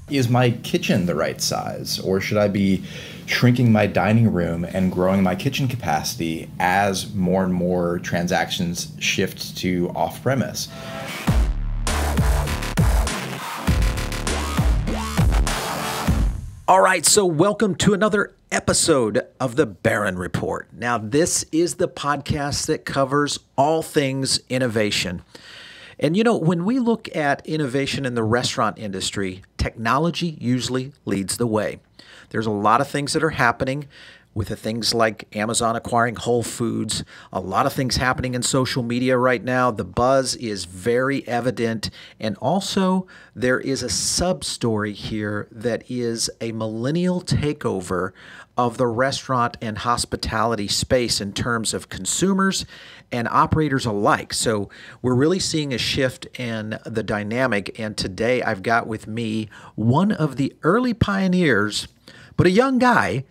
is my kitchen the right size, or should I be shrinking my dining room and growing my kitchen capacity as more and more transactions shift to off-premise? All right, so welcome to another episode of the Barron Report. Now, this is the podcast that covers all things innovation. And you know, when we look at innovation in the restaurant industry, technology usually leads the way. There's a lot of things that are happening with the things like Amazon acquiring Whole Foods, a lot of things happening in social media right now. The buzz is very evident. And also, there is a sub-story here that is a millennial takeover of the restaurant and hospitality space in terms of consumers and operators alike. So we're really seeing a shift in the dynamic. And today I've got with me one of the early pioneers, but a young guy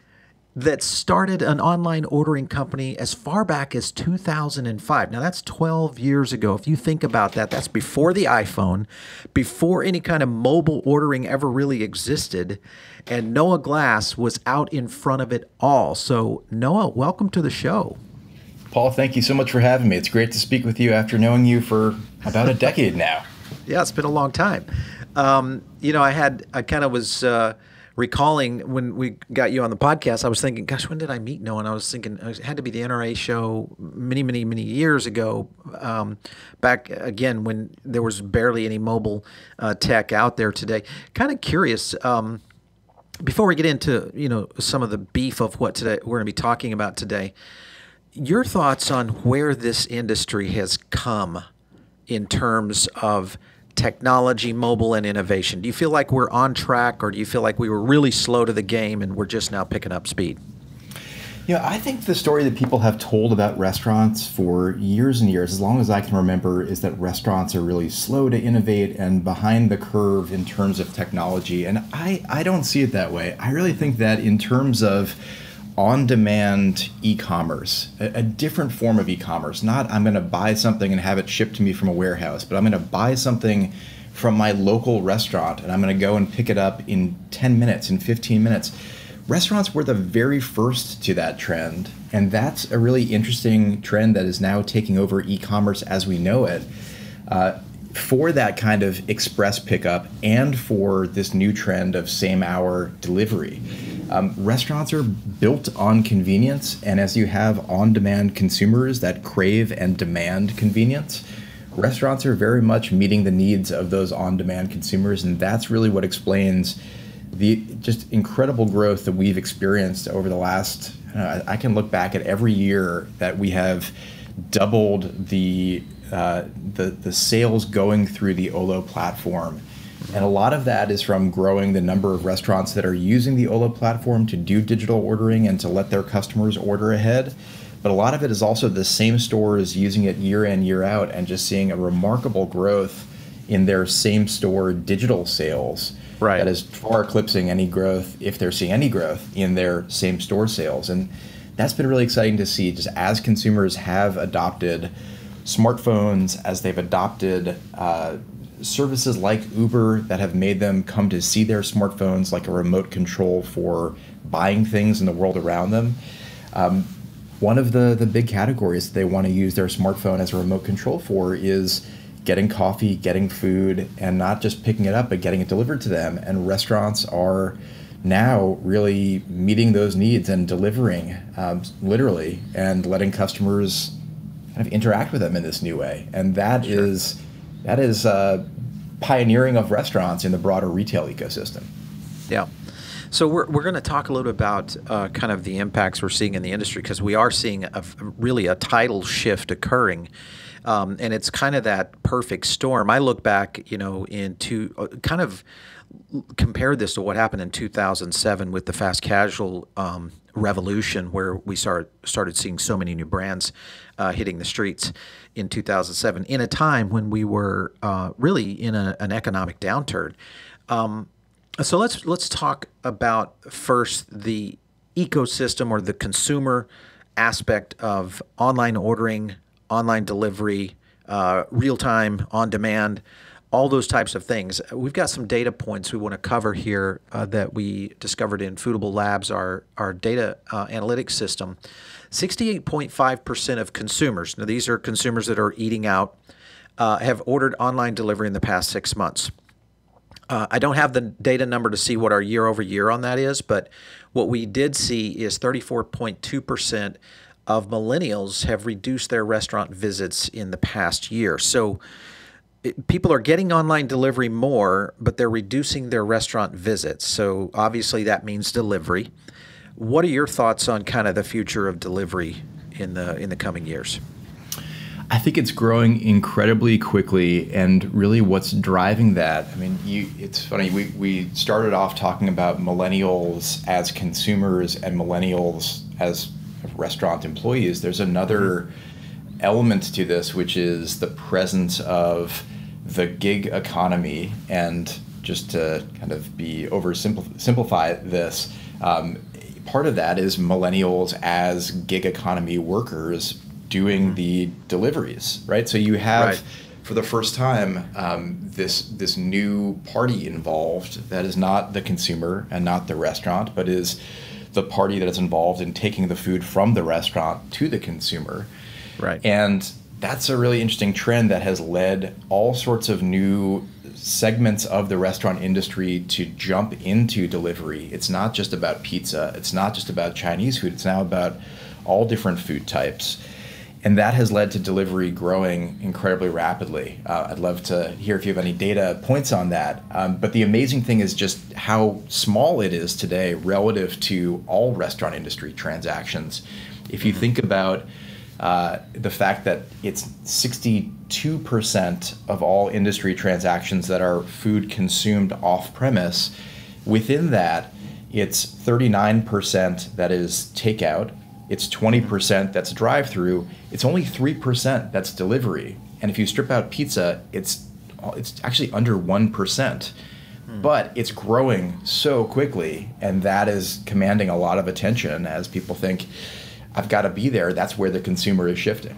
that started an online ordering company as far back as 2005. Now, that's 12 years ago. If you think about that, that's before the iPhone, before any kind of mobile ordering ever really existed. And Noah Glass was out in front of it all. So, Noah, welcome to the show. Paul, thank you so much for having me. It's great to speak with you after knowing you for about a decade now. Yeah, it's been a long time. I kind of was recalling when we got you on the podcast, I was thinking, gosh, when did I meet Noah? And I was thinking it had to be the NRA show many years ago, back again when there was barely any mobile tech out there today. Kind of curious, before we get into some of the beef of what today we're going to be talking about today, your thoughts on where this industry has come in terms of technology, mobile, and innovation. Do you feel like we're on track, or do you feel like we were really slow to the game and we're just now picking up speed? I think the story that people have told about restaurants for years and years, as long as I can remember, is that restaurants are really slow to innovate and behind the curve in terms of technology. And I don't see it that way. I really think that in terms of on-demand e-commerce, a different form of e-commerce. Not I'm going to buy something and have it shipped to me from a warehouse, but I'm going to buy something from my local restaurant and I'm going to go and pick it up in 10 minutes, in 15 minutes. Restaurants were the very first to that trend, and that's a really interesting trend that is now taking over e-commerce as we know it. For that kind of express pickup and for this new trend of same-hour delivery. Restaurants are built on convenience, and as you have on-demand consumers that crave and demand convenience, restaurants are very much meeting the needs of those on-demand consumers, and that's really what explains the just incredible growth that we've experienced over the last, I can look back at every year that we have doubled the sales going through the Olo platform. And a lot of that is from growing the number of restaurants that are using the Olo platform to do digital ordering and to let their customers order ahead. But a lot of it is also the same stores using it year in, year out, and just seeing a remarkable growth in their same store digital sales. Right. That is far eclipsing any growth, if they're seeing any growth, in their same store sales. And that's been really exciting to see, just as consumers have adopted smartphones, as they've adopted services like Uber that have made them come to see their smartphones like a remote control for buying things in the world around them. One of the big categories that they want to use their smartphone as a remote control for is getting coffee, getting food, and not just picking it up, but getting it delivered to them. And restaurants are now really meeting those needs and delivering literally and letting customers kind of interact with them in this new way. And that is pioneering of restaurants in the broader retail ecosystem. Yeah. So we're going to talk a little bit about kind of the impacts we're seeing in the industry, because we are seeing really a tidal shift occurring. And it's kind of that perfect storm. I look back, into kind of compare this to what happened in 2007 with the fast casual revolution, where we started seeing so many new brands hitting the streets in 2007, in a time when we were really in an economic downturn. So let's talk about first the ecosystem or the consumer aspect of online ordering, online delivery, real-time, on-demand. all those types of things. We've got some data points we want to cover here that we discovered in Foodable Labs, our data analytics system. 68.5% of consumers, now these are consumers that are eating out, have ordered online delivery in the past 6 months. I don't have the data number to see what our year over year on that is, but what we did see is 34.2% of millennials have reduced their restaurant visits in the past year. So people are getting online delivery more, but they're reducing their restaurant visits. So obviously that means delivery. What are your thoughts on kind of the future of delivery in the coming years? I think it's growing incredibly quickly, and really what's driving that, I mean, it's funny, we started off talking about millennials as consumers and millennials as restaurant employees. There's another element to this, which is the presence of the gig economy. And just to kind of simplify this, part of that is millennials as gig economy workers doing the deliveries, right? So you have, for the first time, this new party involved that is not the consumer and not the restaurant, but is the party that is involved in taking the food from the restaurant to the consumer. Right. And that's a really interesting trend that has led all sorts of new segments of the restaurant industry to jump into delivery. It's not just about pizza. It's not just about Chinese food. It's now about all different food types. And that has led to delivery growing incredibly rapidly. I'd love to hear if you have any data points on that. But the amazing thing is just how small it is today relative to all restaurant industry transactions. If you think about the fact that it's 62% of all industry transactions that are food consumed off-premise, within that, it's 39% that is takeout. It's 20% that's drive-through. It's only 3% that's delivery. And if you strip out pizza, it's actually under 1%. But it's growing so quickly, and that is commanding a lot of attention as people think, I've got to be there. That's where the consumer is shifting.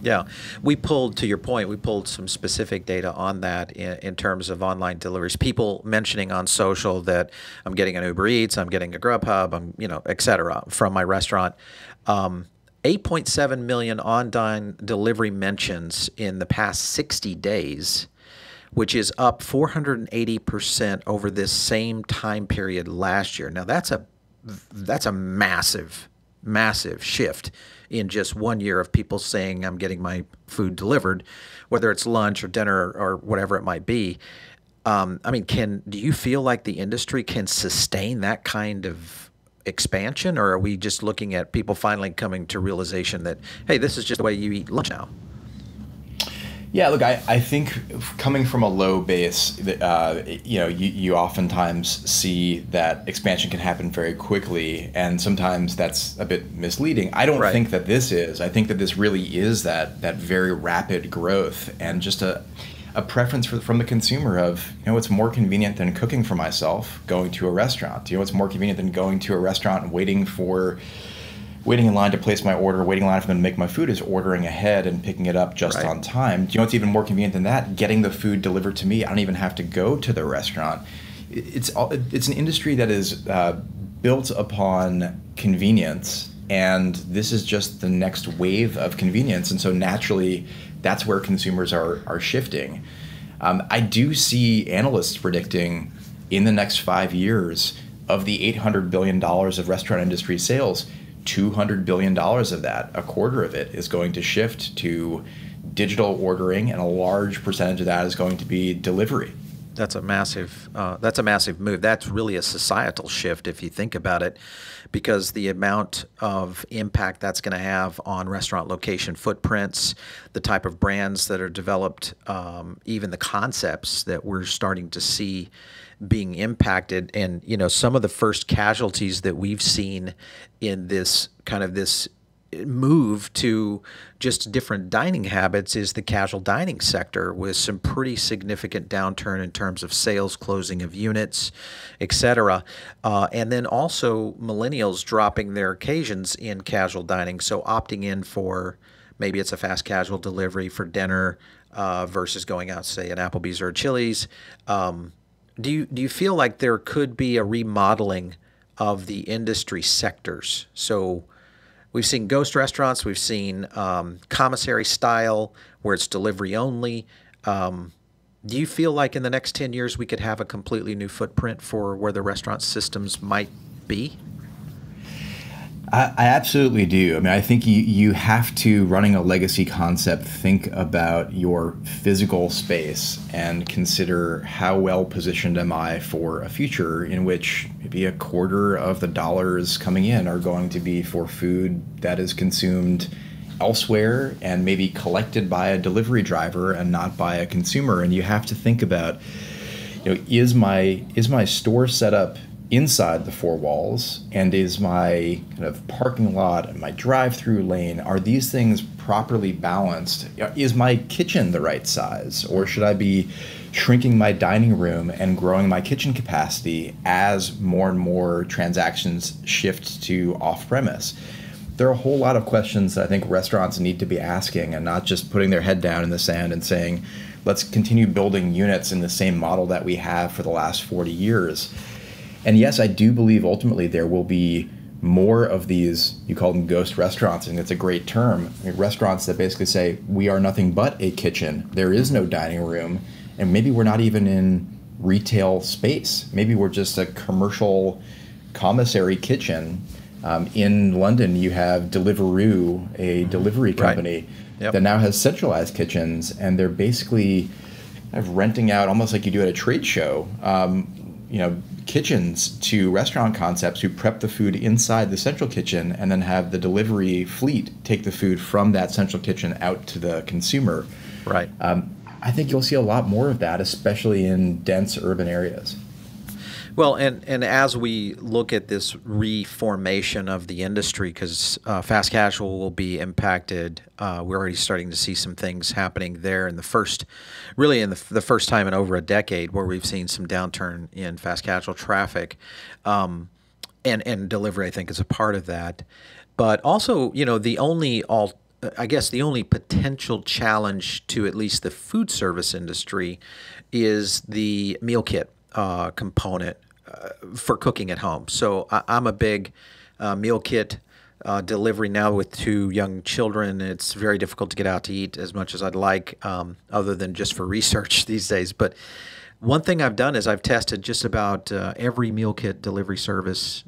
Yeah. To your point, we pulled some specific data on that in terms of online deliveries. People mentioning on social that I'm getting an Uber Eats, I'm getting a Grubhub, et cetera, from my restaurant. 8.7 million online delivery mentions in the past 60 days, which is up 480% over this same time period last year. Now, that's a massive shift in just 1 year of people saying I'm getting my food delivered, whether it's lunch or dinner or whatever it might be. Do you feel like the industry can sustain that kind of expansion, or are we just looking at people finally coming to realization that, hey, this is just the way you eat lunch now? Yeah, look, I think coming from a low base, you oftentimes see that expansion can happen very quickly, and sometimes that's a bit misleading. I don't think that this is. I think that this really is that very rapid growth, and just a preference from the consumer of, it's more convenient than cooking for myself, going to a restaurant. It's more convenient than going to a restaurant and waiting in line to place my order, waiting in line for them to make my food, is ordering ahead and picking it up just on time. Do you know what's even more convenient than that? Getting the food delivered to me. I don't even have to go to the restaurant. It's an industry that is built upon convenience, and this is just the next wave of convenience. And so naturally, that's where consumers are shifting. I do see analysts predicting in the next 5 years, of the $800 billion of restaurant industry sales, $200 billion of that, a quarter of it, is going to shift to digital ordering, and a large percentage of that is going to be delivery. That's a massive move. That's really a societal shift if you think about it, because the amount of impact that's going to have on restaurant location footprints, the type of brands that are developed, even the concepts that we're starting to see being impacted. And, some of the first casualties that we've seen in this move to just different dining habits is the casual dining sector, with some pretty significant downturn in terms of sales, closing of units, et cetera. And then also millennials dropping their occasions in casual dining, so opting in for maybe it's a fast casual delivery for dinner, versus going out, say, an Applebee's or a Chili's. Do you feel like there could be a remodeling of the industry sectors? So we've seen ghost restaurants, we've seen commissary style where it's delivery only. Do you feel like in the next 10 years we could have a completely new footprint for where the restaurant systems might be? I absolutely do. I mean, I think you have to, running a legacy concept, think about your physical space and consider how well positioned am I for a future in which maybe a quarter of the dollars coming in are going to be for food that is consumed elsewhere and maybe collected by a delivery driver and not by a consumer. And you have to think about, is my store set up inside the four walls, and is my kind of parking lot and my drive-through lane, are these things properly balanced? Is my kitchen the right size, or should I be shrinking my dining room and growing my kitchen capacity as more and more transactions shift to off-premise? There are a whole lot of questions that I think restaurants need to be asking, and not just putting their head down in the sand and saying, let's continue building units in the same model that we have for the last 40 years. And yes, I do believe ultimately there will be more of these, you call them ghost restaurants, and it's a great term. I mean, restaurants that basically say, we are nothing but a kitchen. There is no dining room, and maybe we're not even in retail space. Maybe we're just a commercial commissary kitchen. In London, you have Deliveroo, a delivery company that now has centralized kitchens, and they're basically kind of renting out, almost like you do at a trade show, kitchens to restaurant concepts who prep the food inside the central kitchen and then have the delivery fleet take the food from that central kitchen out to the consumer. Right. I think you'll see a lot more of that, especially in dense urban areas. Well, and as we look at this reformation of the industry, because fast casual will be impacted, we're already starting to see some things happening there in the first time in over a decade where we've seen some downturn in fast casual traffic, and delivery I think is a part of that. But also, the only potential challenge to at least the food service industry is the meal kit component for cooking at home. So I'm a big meal kit delivery now with two young children. It's very difficult to get out to eat as much as I'd like, other than just for research these days. But one thing I've done is I've tested just about every meal kit delivery service,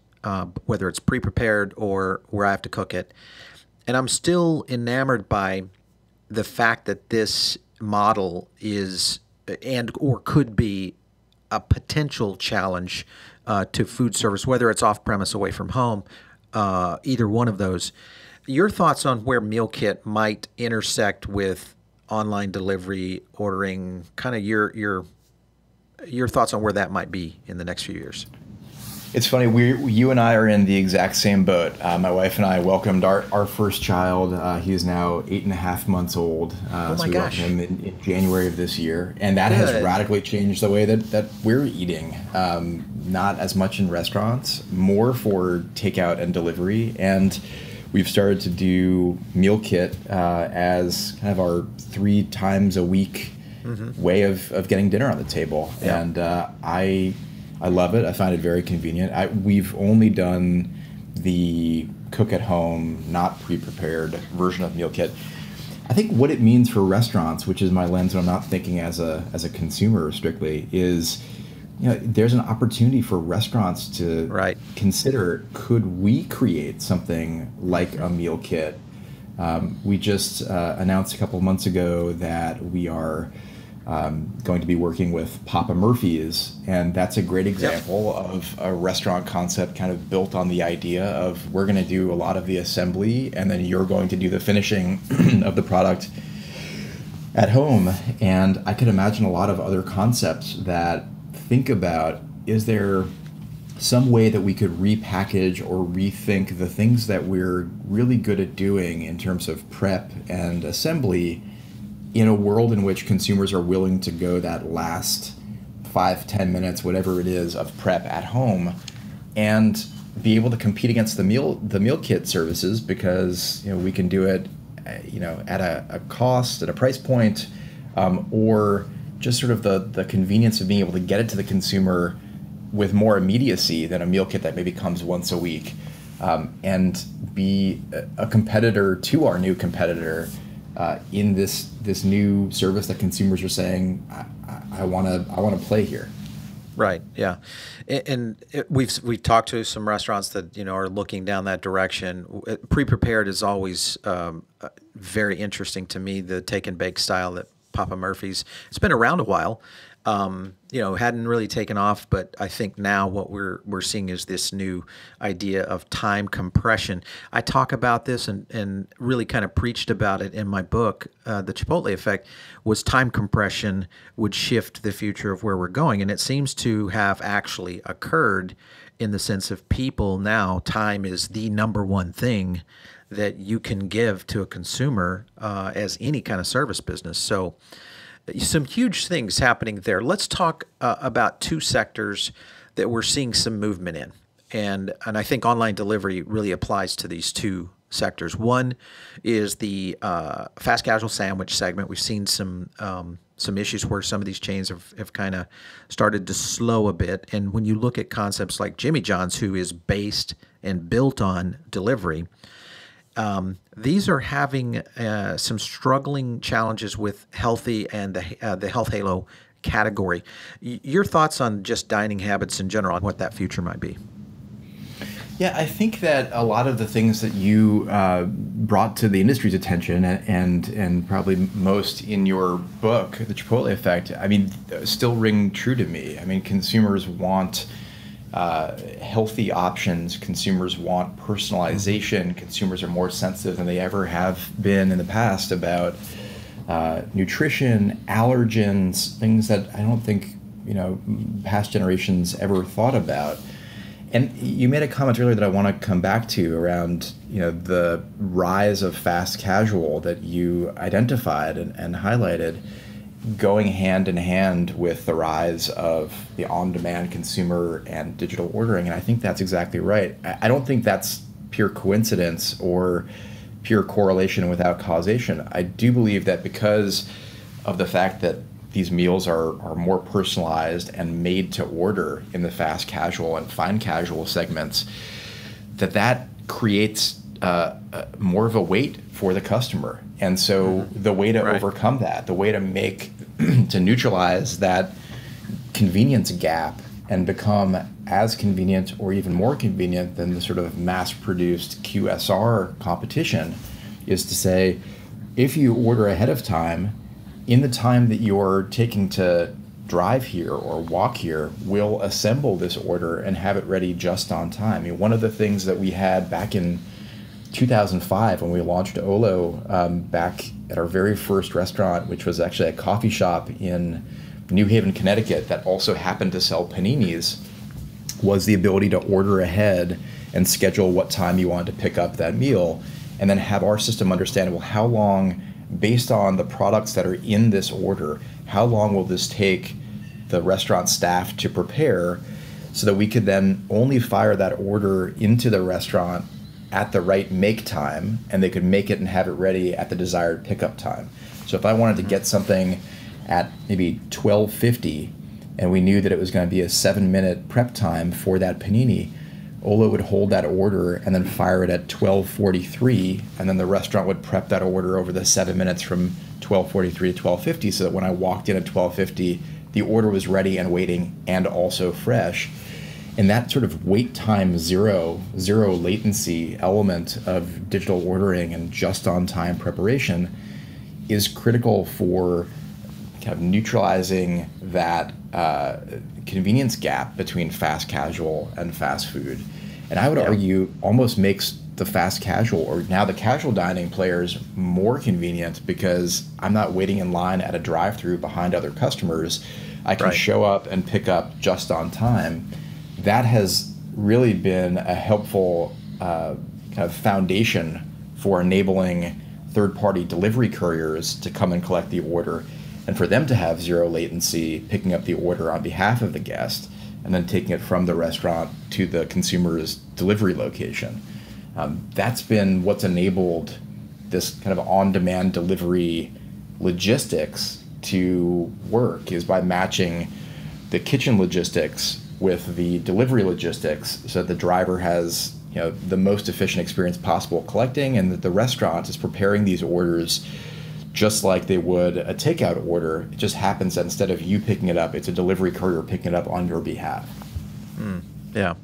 whether it's pre-prepared or where I have to cook it. And I'm still enamored by the fact that this model is or could be a potential challenge to food service, whether it's off-premise, away from home, either one of those. Your thoughts on where meal kit might intersect with online delivery ordering, kind of your thoughts on where that might be in the next few years. It's funny, you and I are in the exact same boat. My wife and I welcomed our first child. He is now 8.5 months old. Oh my we gosh. welcomed him in January of this year. And that has radically changed the way that we're eating. Not as much in restaurants, more for takeout and delivery. And we've started to do meal kit as kind of our 3 times a week way of getting dinner on the table. Yeah. And I love it. I find it very convenient. We've only done the cook at home, not pre-prepared version of meal kit. I think what it means for restaurants, which is my lens when I'm not thinking as a consumer strictly, is there's an opportunity for restaurants to consider, could we create something like a meal kit? We just announced a couple of months ago that we are going to be working with Papa Murphy's, and that's a great example of a restaurant concept kind of built on the idea of, we're going to do a lot of the assembly and then you're going to do the finishing of the product at home. And I could imagine a lot of other concepts that think about, is there some way that we could repackage or rethink the things that we're really good at doing in terms of prep and assembly in a world in which consumers are willing to go that last 5-10 minutes, whatever it is, of prep at home, and be able to compete against the meal kit services, because we can do it at a cost, at a price point or just sort of the convenience of being able to get it to the consumer with more immediacy than a meal kit that maybe comes once a week, and be a competitor to our new competitor in this new service that consumers are saying, I want to play here. Right. Yeah, we've talked to some restaurants that are looking down that direction. Pre-prepared is always very interesting to me. The take and bake style that Papa Murphy's. It's been around a while. Hadn't really taken off, but I think now what we're seeing is this new idea of time compression. I talk about this and really kind of preached about it in my book. The Chipotle Effect was time compression would shift the future of where we're going, and it seems to have actually occurred in the sense of people now. Time is the number one thing that you can give to a consumer as any kind of service business. So some huge things happening there. Let's talk about two sectors that we're seeing some movement in. And I think online delivery really applies to these two sectors. One is the fast casual sandwich segment. We've seen some issues where some of these chains have kind of started to slow a bit. And when you look at concepts like Jimmy John's, who is based and built on delivery, these are having some struggling challenges with healthy and the health halo category. Your thoughts on just dining habits in general and what that future might be? Yeah, I think that a lot of the things that you brought to the industry's attention and probably most in your book, The Chipotle Effect, still ring true to me. Consumers want healthy options. Consumers want personalization. Consumers are more sensitive than they ever have been in the past about nutrition, allergens, things that I don't think past generations ever thought about. And you made a comment earlier that I want to come back to around the rise of fast casual that you identified and highlighted, going hand in hand with the rise of the on-demand consumer and digital ordering. And I think that's exactly right. I don't think that's pure coincidence or pure correlation without causation. I do believe that because of the fact that these meals are more personalized and made to order in the fast casual and fine casual segments, that creates more of a weight for the customer. And so the way to overcome that, the way to to neutralize that convenience gap and become as convenient or even more convenient than the sort of mass-produced QSR competition is to say, if you order ahead of time, in the time that you're taking to drive here or walk here, we'll assemble this order and have it ready just on time. One of the things that we had back in 2005 when we launched Olo, back at our very first restaurant, which was actually a coffee shop in New Haven, Connecticut, that also happened to sell paninis, was the ability to order ahead and schedule what time you wanted to pick up that meal, and then have our system understand, well, how long, based on the products that are in this order, how long will this take the restaurant staff to prepare, so that we could then only fire that order into the restaurant at the right make time, and they could make it and have it ready at the desired pickup time. So if I wanted to get something at maybe 12:50 and we knew that it was going to be a 7-minute prep time for that panini, Olo would hold that order and then fire it at 12:43, and then the restaurant would prep that order over the 7 minutes from 12:43 to 12:50, so that when I walked in at 12:50, the order was ready and waiting and also fresh. And that sort of wait time zero latency element of digital ordering and just on time preparation is critical for kind of neutralizing that convenience gap between fast casual and fast food. And I would argue almost makes the fast casual, or now the casual dining players, more convenient, because I'm not waiting in line at a drive-through behind other customers. I can show up and pick up just on time. That has really been a helpful kind of foundation for enabling third-party delivery couriers to come and collect the order, and for them to have zero latency, picking up the order on behalf of the guest, and then taking it from the restaurant to the consumer's delivery location. That's been what's enabled this kind of on-demand delivery logistics to work is by matching the kitchen logistics with the delivery logistics so that the driver has the most efficient experience possible collecting, and that the restaurant is preparing these orders just like they would a takeout order. It just happens that instead of you picking it up, it's a delivery courier picking it up on your behalf. Yeah.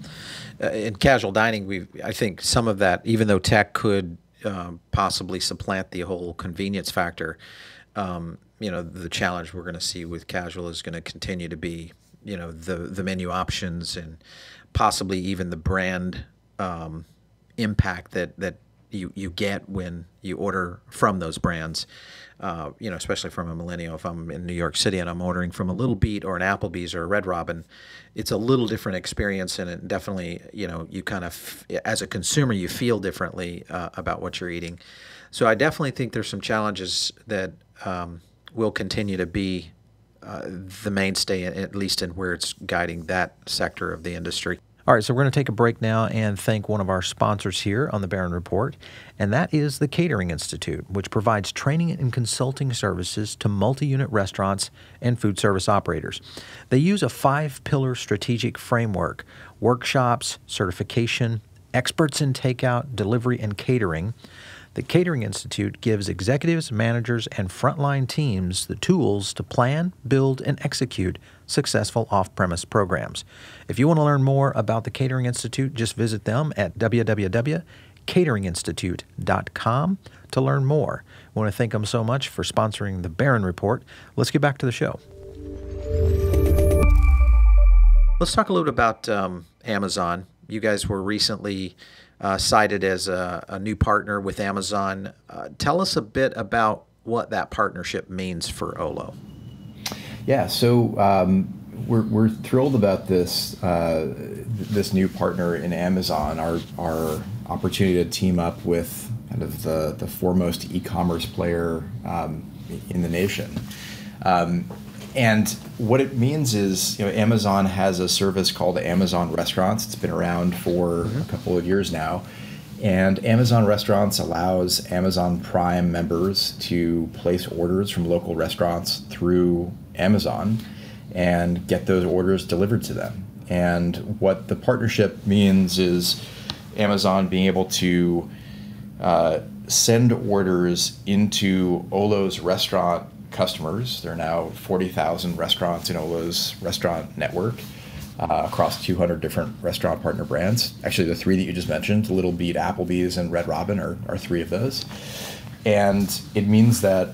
In casual dining, I think some of that, even though tech could possibly supplant the whole convenience factor, the challenge we're going to see with casual is going to continue to be, the menu options and possibly even the brand impact that you get when you order from those brands. Especially from a millennial. If I'm in New York City and I'm ordering from a Little Beat or an Applebee's or a Red Robin, it's a little different experience, and it definitely, you kind of, as a consumer, you feel differently about what you're eating. So I definitely think there's some challenges that will continue to be the mainstay, at least in where it's guiding that sector of the industry. All right, so we're going to take a break now and thank one of our sponsors here on the Barron Report, and that is the Catering Institute, which provides training and consulting services to multi-unit restaurants and food service operators. They use a 5-pillar strategic framework: workshops, certification, experts in takeout, delivery, and catering. The Catering Institute gives executives, managers, and frontline teams the tools to plan, build, and execute successful off-premise programs. If you want to learn more about the Catering Institute, just visit them at www.cateringinstitute.com to learn more. I want to thank them so much for sponsoring the Barron Report. Let's get back to the show. Let's talk a little bit about Amazon. You guys were recently cited as a new partner with Amazon. Tell us a bit about what that partnership means for Olo. Yeah, so we're thrilled about this new partner in Amazon. Our opportunity to team up with kind of the foremost e-commerce player in the nation. And what it means is, Amazon has a service called Amazon Restaurants. It's been around for a couple of years now. And Amazon Restaurants allows Amazon Prime members to place orders from local restaurants through Amazon and get those orders delivered to them. And what the partnership means is Amazon being able to send orders into Olo's restaurant customers. There are now 40,000 restaurants in Olo's restaurant network across 200 different restaurant partner brands. Actually, the 3 that you just mentioned, Little Beat, Applebee's, and Red Robin are 3 of those. And it means that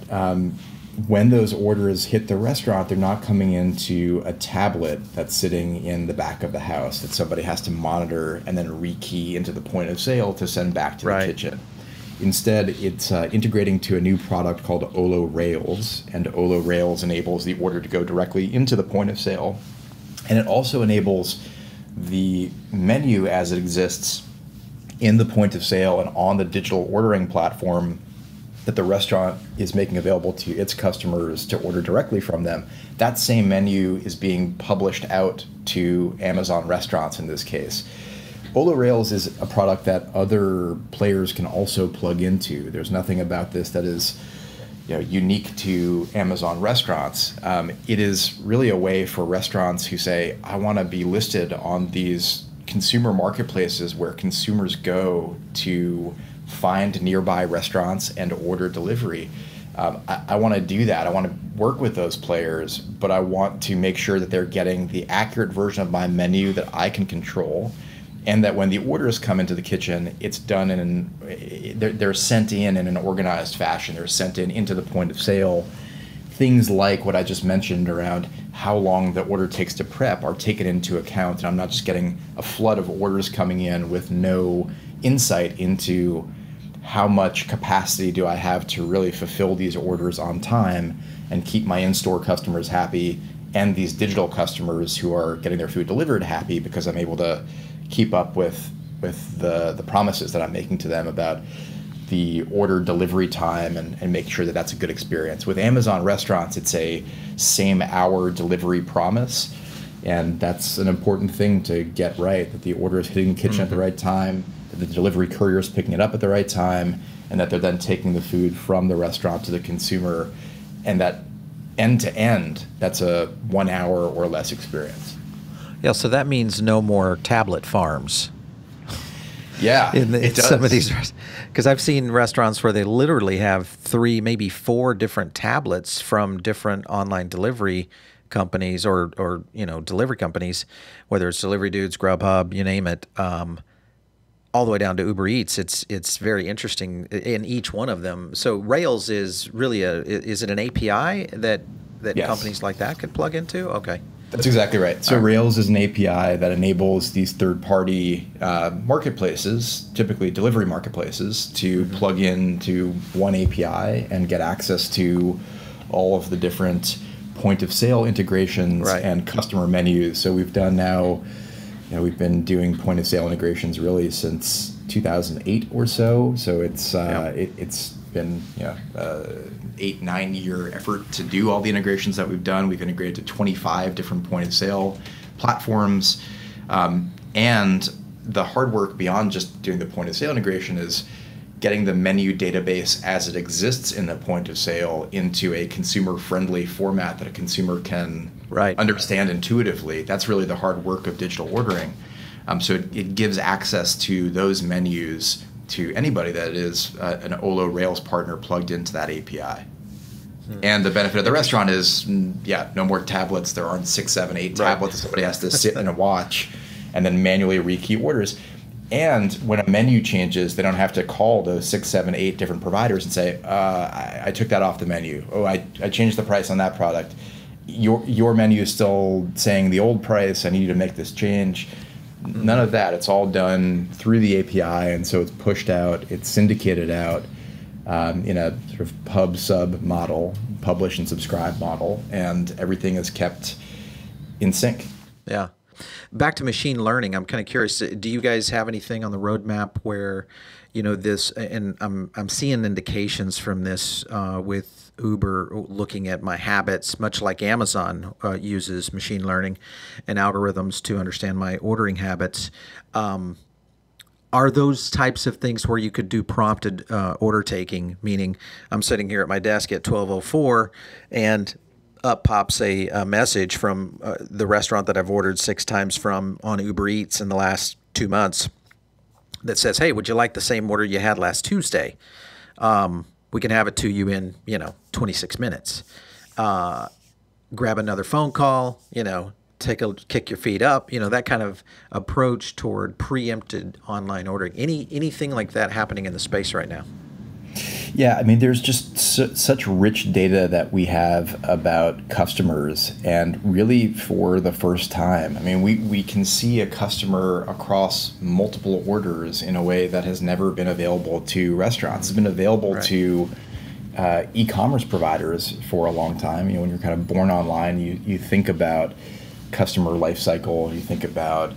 when those orders hit the restaurant, they're not coming into a tablet that's sitting in the back of the house that somebody has to monitor and then rekey into the point of sale to send back to the kitchen. Instead, it's integrating to a new product called Olo Rails, and Olo Rails enables the order to go directly into the point of sale. And it also enables the menu as it exists in the point of sale and on the digital ordering platform that the restaurant is making available to its customers to order directly from them. That same menu is being published out to Amazon restaurants in this case. Olo Rails is a product that other players can also plug into. There's nothing about this that is unique to Amazon restaurants. It is really a way for restaurants who say, I want to be listed on these consumer marketplaces where consumers go to find nearby restaurants and order delivery. I want to do that. I want to work with those players, but I want to make sure that they're getting the accurate version of my menu that I can control, and that when the orders come into the kitchen, it's done they're sent in an organized fashion. They're sent into the point of sale. Things like what I just mentioned around how long the order takes to prep are taken into account, and I'm not just getting a flood of orders coming in with no insight into how much capacity do I have to really fulfill these orders on time and keep my in-store customers happy and these digital customers who are getting their food delivered happy, because I'm able to keep up with the promises that I'm making to them about the order delivery time and make sure that that's a good experience. With Amazon restaurants, it's a same hour delivery promise, and that's an important thing to get right, that the order is hitting the kitchen at the right time, that the delivery courier is picking it up at the right time, and that they're then taking the food from the restaurant to the consumer, and that end to end, that's a 1 hour or less experience. Yeah, so that means no more tablet farms. Yeah, in some of these, because I've seen restaurants where they literally have 3, maybe 4 different tablets from different online delivery companies or delivery companies, whether it's Delivery Dudes, Grubhub, you name it, all the way down to Uber Eats. It's very interesting in each one of them. So Rails is really is it an API that Yes. companies like that could plug into? Okay. That's exactly right. So Rails is an API that enables these third-party marketplaces, typically delivery marketplaces, to plug into one API and get access to all of the different point-of-sale integrations and customer menus. So we've done now, we've been doing point-of-sale integrations really since 2008 or so. So it's been 8-9 year effort to do all the integrations that we've done. We've integrated to 25 different point of sale platforms, and the hard work beyond just doing the point of sale integration is getting the menu database as it exists in the point of sale into a consumer friendly format that a consumer can understand intuitively. That's really the hard work of digital ordering. So it gives access to those menus to anybody that is an Olo Rails partner plugged into that API. And the benefit of the restaurant is, no more tablets. There aren't 6, 7, 8 tablets. Somebody has to sit and watch and then manually rekey orders. And when a menu changes, they don't have to call those 6, 7, 8 different providers and say, I took that off the menu. Oh, I changed the price on that product. Your menu is still saying the old price. I need you to make this change. None of that. It's all done through the API, and so it's pushed out, it's syndicated out in a sort of pub-sub model, publish and subscribe model, and everything is kept in sync. Yeah. Back to machine learning, I'm kind of curious, do you guys have anything on the roadmap where, this, and I'm seeing indications from this with Uber looking at my habits, much like Amazon uses machine learning and algorithms to understand my ordering habits. Are those types of things where you could do prompted order taking, meaning I'm sitting here at my desk at 12:04 and up pops a message from the restaurant that I've ordered 6 times from on Uber Eats in the last 2 months that says, hey, would you like the same order you had last Tuesday? We can have it to you in, 26 minutes. Grab another phone call, kick your feet up, that kind of approach toward preempted online ordering. Anything like that happening in the space right now? Yeah, I mean, there's just such rich data that we have about customers, and really for the first time, I mean, we can see a customer across multiple orders in a way that has never been available to restaurants. It's been available to e-commerce providers for a long time. When you're kind of born online, you think about customer life cycle, you think about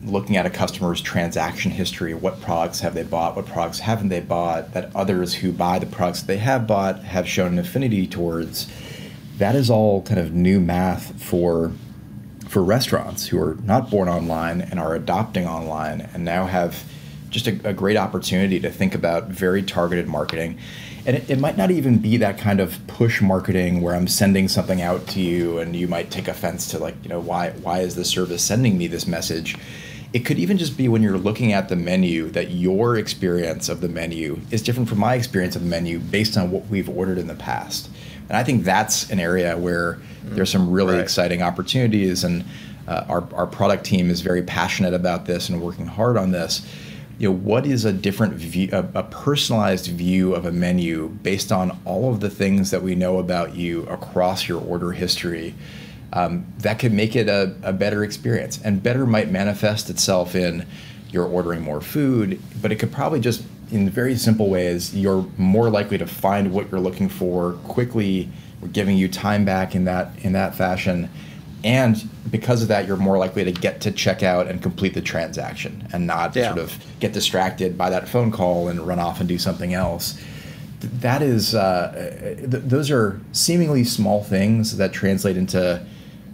looking at a customer's transaction history, what products have they bought, what products haven't they bought, that others who buy the products they have bought have shown an affinity towards. That is all kind of new math for restaurants who are not born online and are adopting online and now have just a great opportunity to think about very targeted marketing. And it might not even be that kind of push marketing where I'm sending something out to you and you might take offense to why is the service sending me this message? It could even just be when you're looking at the menu that your experience of the menu is different from my experience of the menu based on what we've ordered in the past. And I think that's an area where there's some really exciting opportunities, and our product team is very passionate about this and working hard on this. What is a different view, a personalized view of a menu based on all of the things that we know about you across your order history? That could make it a better experience. And better might manifest itself in you're ordering more food, but it could probably just, in very simple ways, you're more likely to find what you're looking for quickly. We're giving you time back in that fashion. And because of that, you're more likely to get to checkout and complete the transaction and not sort of get distracted by that phone call and run off and do something else. That is, those are seemingly small things that translate into,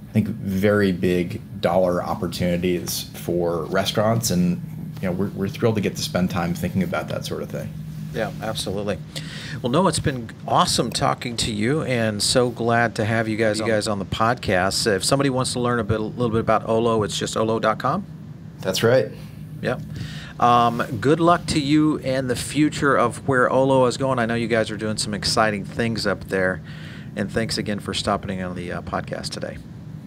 I think, very big dollar opportunities for restaurants. And we're thrilled to get to spend time thinking about that sort of thing. Yeah, absolutely. Well, no, it's been awesome talking to you, and so glad to have you guys on the podcast. If somebody wants to learn a little bit about Olo, it's just olo.com. That's right. Yeah. Good luck to you and the future of where Olo is going. I know you guys are doing some exciting things up there, and thanks again for stopping on the podcast today.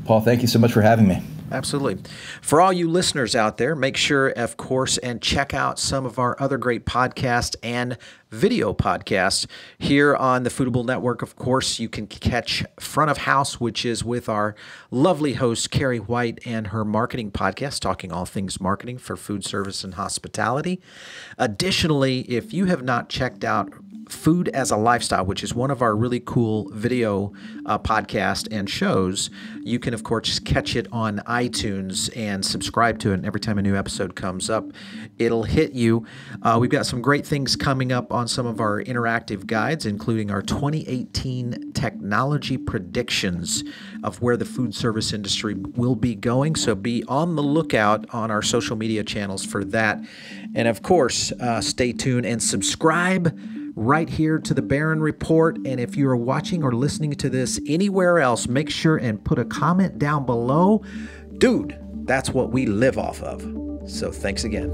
Paul, thank you so much for having me. Absolutely. For all you listeners out there, make sure, of course, and check out some of our other great podcasts and video podcasts here on the Foodable Network. Of course, you can catch Front of House, which is with our lovely host, Carrie White, and her marketing podcast, talking all things marketing for food service and hospitality. Additionally, if you have not checked out Food as a Lifestyle, which is one of our really cool video podcasts and shows, you can, of course, catch it on iTunes and subscribe to it. And every time a new episode comes up, it'll hit you. We've got some great things coming up on some of our interactive guides, including our 2018 technology predictions of where the food service industry will be going. So be on the lookout on our social media channels for that. And, of course, stay tuned and subscribe right here to the Barron Report. And if you are watching or listening to this anywhere else, make sure and put a comment down below. Dude, that's what we live off of. So thanks again.